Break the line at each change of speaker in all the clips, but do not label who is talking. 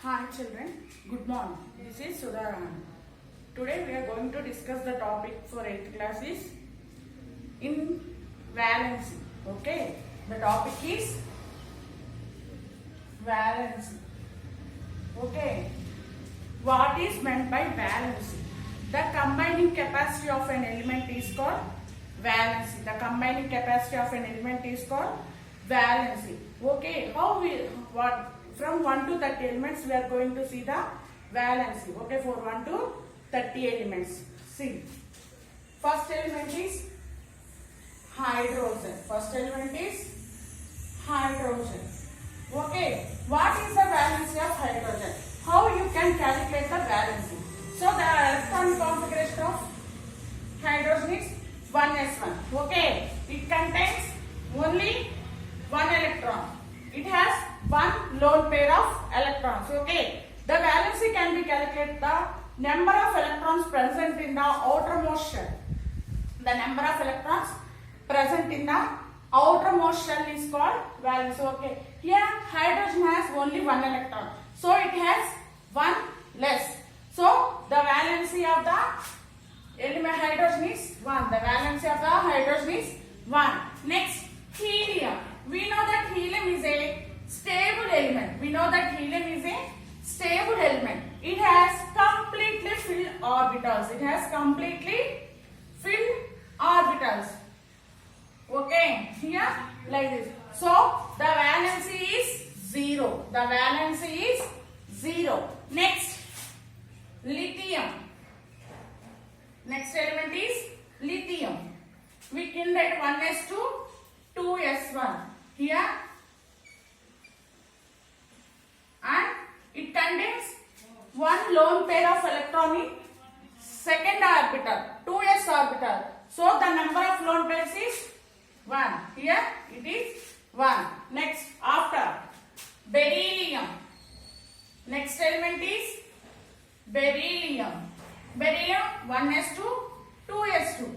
Hi children, good morning. This is Sudharaman. Today we are going to discuss the topic for 8th class is in valency. Okay, the topic is valency. Okay, what is meant by valency? The combining capacity of an element is called valency. The combining capacity of an element is called valency. Okay, from 1 to 30 elements we are going to see the valency. Okay, for 1 to 30 elements. See, first element is hydrogen. First element is hydrogen. Okay, what is the valency of hydrogen? How you can calculate the valency? So the electron configuration of hydrogen is 1s1. Okay, it contains only one electron. It has one lone pair of electrons. Okay, the valency can be calculated the number of electrons present in the outermost shell. The number of electrons present in the outermost shell is called valency. Okay, here hydrogen has only one electron, so it has one less. So the valency of the element hydrogen is 1. The valency of the hydrogen is 1. Next, helium. We know that helium is a stable element. We know that helium is a stable element. It has completely filled orbitals. It has completely filled orbitals. Okay, here like this. So the valency is 0. The valency is 0. Next, lithium. Next element is lithium. We can write 1s2, 2s1 here, and it contains one lone pair of electron in second orbital, 2s orbital. So the number of lone pairs is 1. Here it is 1. Next, after beryllium. Next element is beryllium. Beryllium 1s2, 2s2.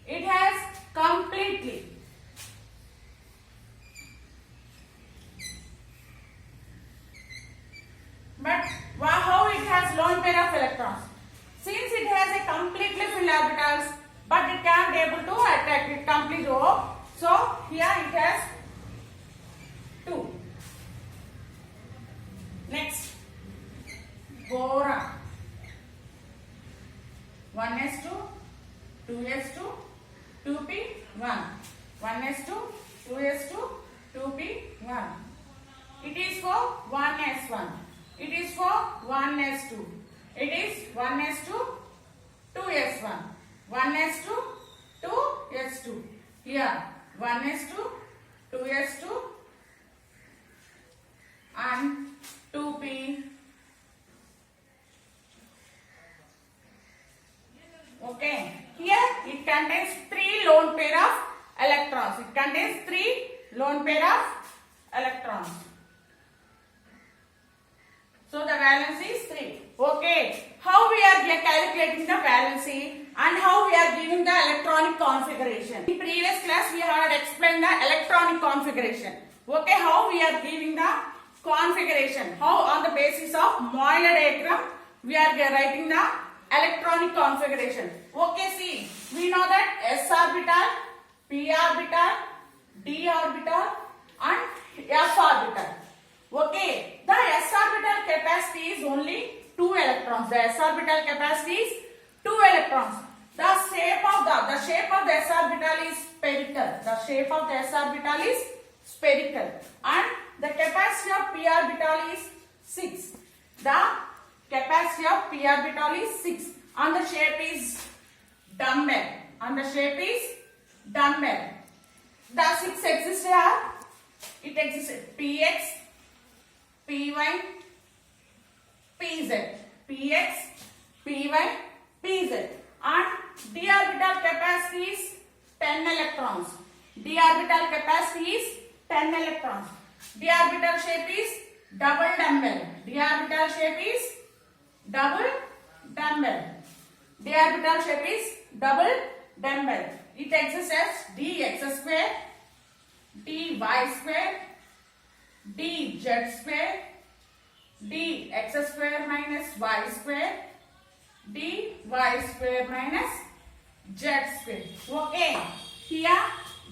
It has completely how it has lone pair of electrons? Since it has a completely filled orbitals, but it can't able to attract it complete O. So here it has 2. Next, boron. 1s2, 2s2, 2p1. 1s2, 2s2, 2p1. It is for 1s1. It is for 1s2. It is 1s2, 2s1. 1s2, 2s2. Here 1s2, 2s2 and 2p. Okay. Here it contains 3 lone pair of electrons. It contains 3 lone pair of electrons. So the valency is 3. Okay. How we are calculating the valency and how we are giving the electronic configuration. In previous class we had explained the electronic configuration. Okay. How we are giving the configuration. How on the basis of Moeller diagram we are writing the electronic configuration. Okay. See. We know that s orbital, p orbital, d orbital and f orbital. Okay, the s orbital capacity is only 2 electrons. The s orbital capacity is 2 electrons. The shape of the s orbital is spherical. The shape of the s orbital is spherical, and the capacity of p orbital is 6. The capacity of p orbital is 6, and the shape is dumbbell. And the shape is dumbbell. The 6 exists here. It exists px, py, pz, px, py, pz, and d orbital capacity is 10 electrons. D orbital capacity is 10 electrons. D orbital shape is double dumbbell. D orbital shape is double dumbbell. D orbital shape is double dumbbell. It exists as dx square, dy square, dz square, d x square minus y square dy square minus z square. Okay, here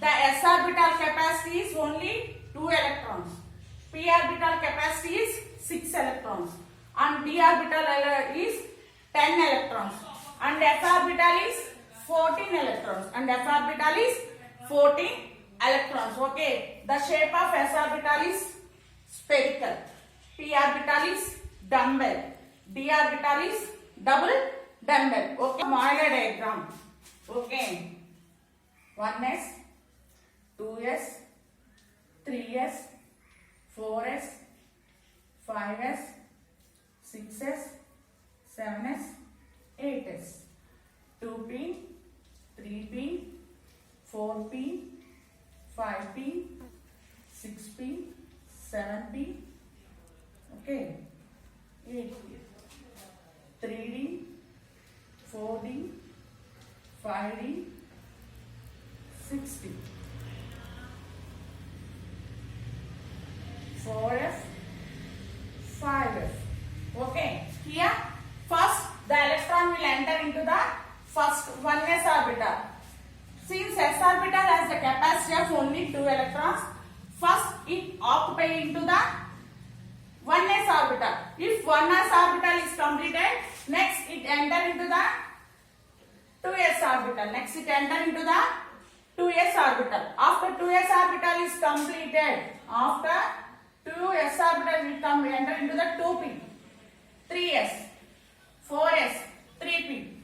the s orbital capacity is only 2 electrons, p orbital capacity is 6 electrons, and d orbital is 10 electrons, and s orbital is 14 electrons, and f orbital is 14 electrons. Okay, the shape of s orbital is spherical, p orbital is dumbbell, d orbital is double dumbbell. Okay, Moeller diagram. Okay, 1s, 2s, 3s, 4s, 5s, 6s, 7s, 8s, 2p, 3p, 4p, 5p, 6p, 7p, okay, 8p, 3d, 4d, 5d, 6d, 4f, 5f. Okay, here first the electron will enter into the first 1s orbital. Since s orbital has the capacity of only 2 electrons, first it occupy into the 1s orbital. If 1s orbital is completed, next it enter into the 2s orbital. Next it enter into the 2s orbital. After 2s orbital is completed, after 2s orbital will come enter into the 2p, 3s, 4s, 3p.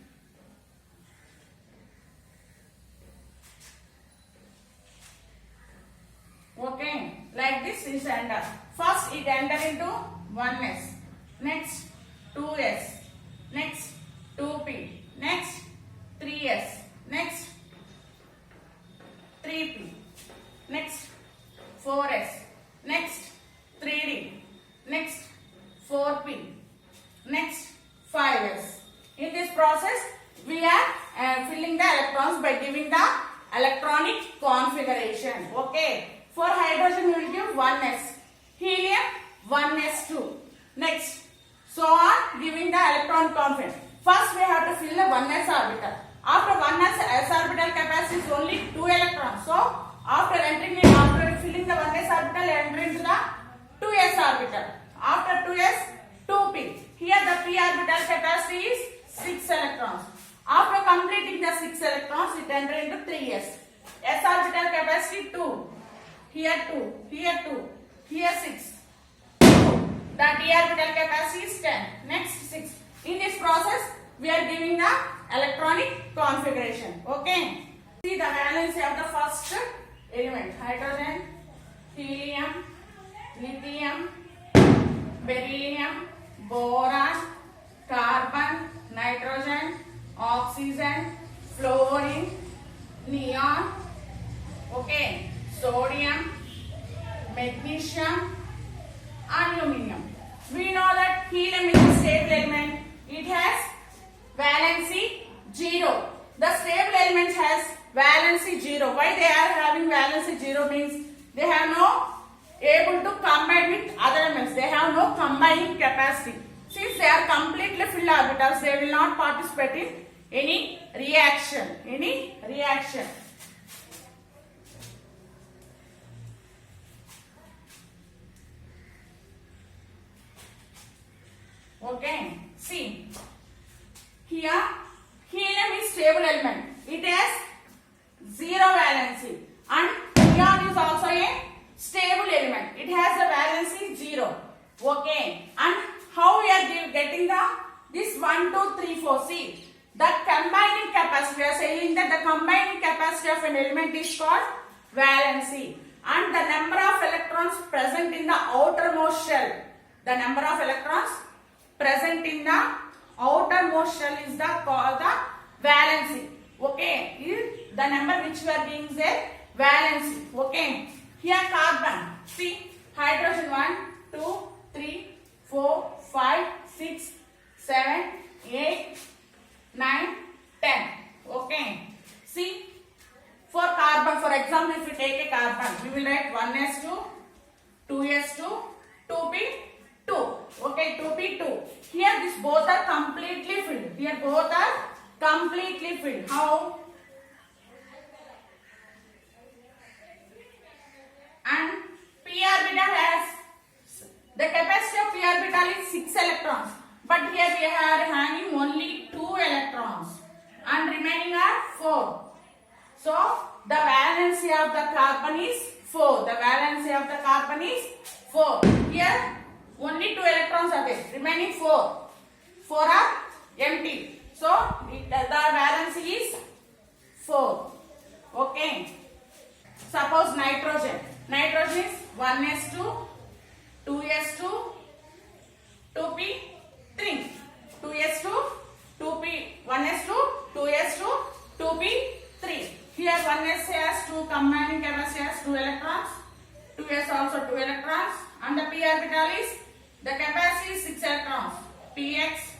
Okay, like this is enter. First it enter into 1s, next 2s, next 2p, next 3s, next 3p, next 4s, next 3d, next 4p, next 5s. In this process, we are filling the electrons by giving the electronic configuration. Okay. For hydrogen, we will give 1s, helium 1s2. Next, so on, giving the electron configuration. First, we have to fill the 1s orbital. After 1s orbital capacity is only 2 electrons. So, after filling the 1s orbital, enter into the 2s orbital. After 2s, 2p. Here the p orbital capacity is 6 electrons. After completing the 6 electrons, it enter into 3s. S orbital capacity 2. Here 2, here 2, here 6. The d orbital capacity is 10. Next 6. In this process, we are giving the electronic configuration. Okay. See the valency of the first element: hydrogen, helium, lithium, beryllium, boron, carbon, nitrogen, oxygen, fluorine, neon. Okay. Sodium, magnesium, aluminum. We know that helium is a stable element. It has valency 0. The stable element has valency 0. Why they are having valency 0 means they have no able to combine with other elements. They have no combining capacity. Since they are completely filled orbitals, they will not participate in any reaction. Okay, see, here helium is stable element. It has 0 valency, and neon is also a stable element. It has a valency 0. Okay, and how we are getting this 1, 2, 3, 4? See, the combining capacity. We are saying that the combining capacity of an element is called valency, and the number of electrons present in the outermost shell. The number of electrons present in the outermost shell is called the valency. Okay, the number which we are giving is a valency. Okay, here carbon. See, hydrogen 1, 2, 3, 4, 5, 6, 7, 8, 9, 10. Okay, see, for carbon, for example, if we take a carbon, we will write 1s2, 2s2, 2p2. Okay. both are completely filled. Here both are completely filled. How? And p orbital has the capacity of p orbital is 6 electrons, but here we are having only 2 electrons and remaining are 4. So the valency of the carbon is 4. The valency of the carbon is 4. Here only 2 electrons are there. Remaining 4. 4 are empty. So the valency is 4. Okay. Suppose nitrogen. Nitrogen is 1s2, 2s2, 2p3. 2s2, 2p, 1s2, 2s2, 2p3. Here 1s has 2 combining capacity has 2 electrons. 2s also 2 electrons. And the p orbital is, the capacity is 6 electrons. px,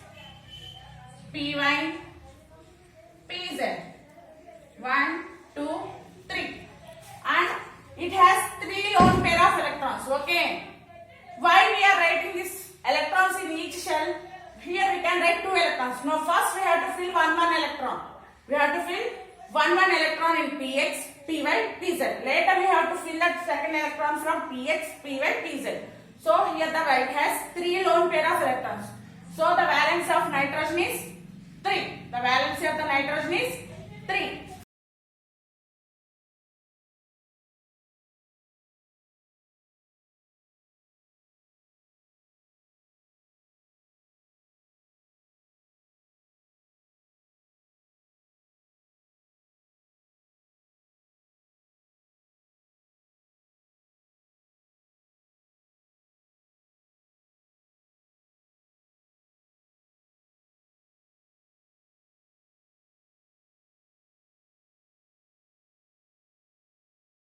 py, pz. 1, 2, 3. And it has 3 lone pair of electrons. Okay. Why we are writing this electrons in each shell? Here we can write 2 electrons. Now first we have to fill 1 electron. We have to fill 1 electron in px, py, pz. Later we have to fill that second electron from px, py, pz. So here the it has 3 lone pair of electrons. So the valence of nitrogen is 3. The valency of the nitrogen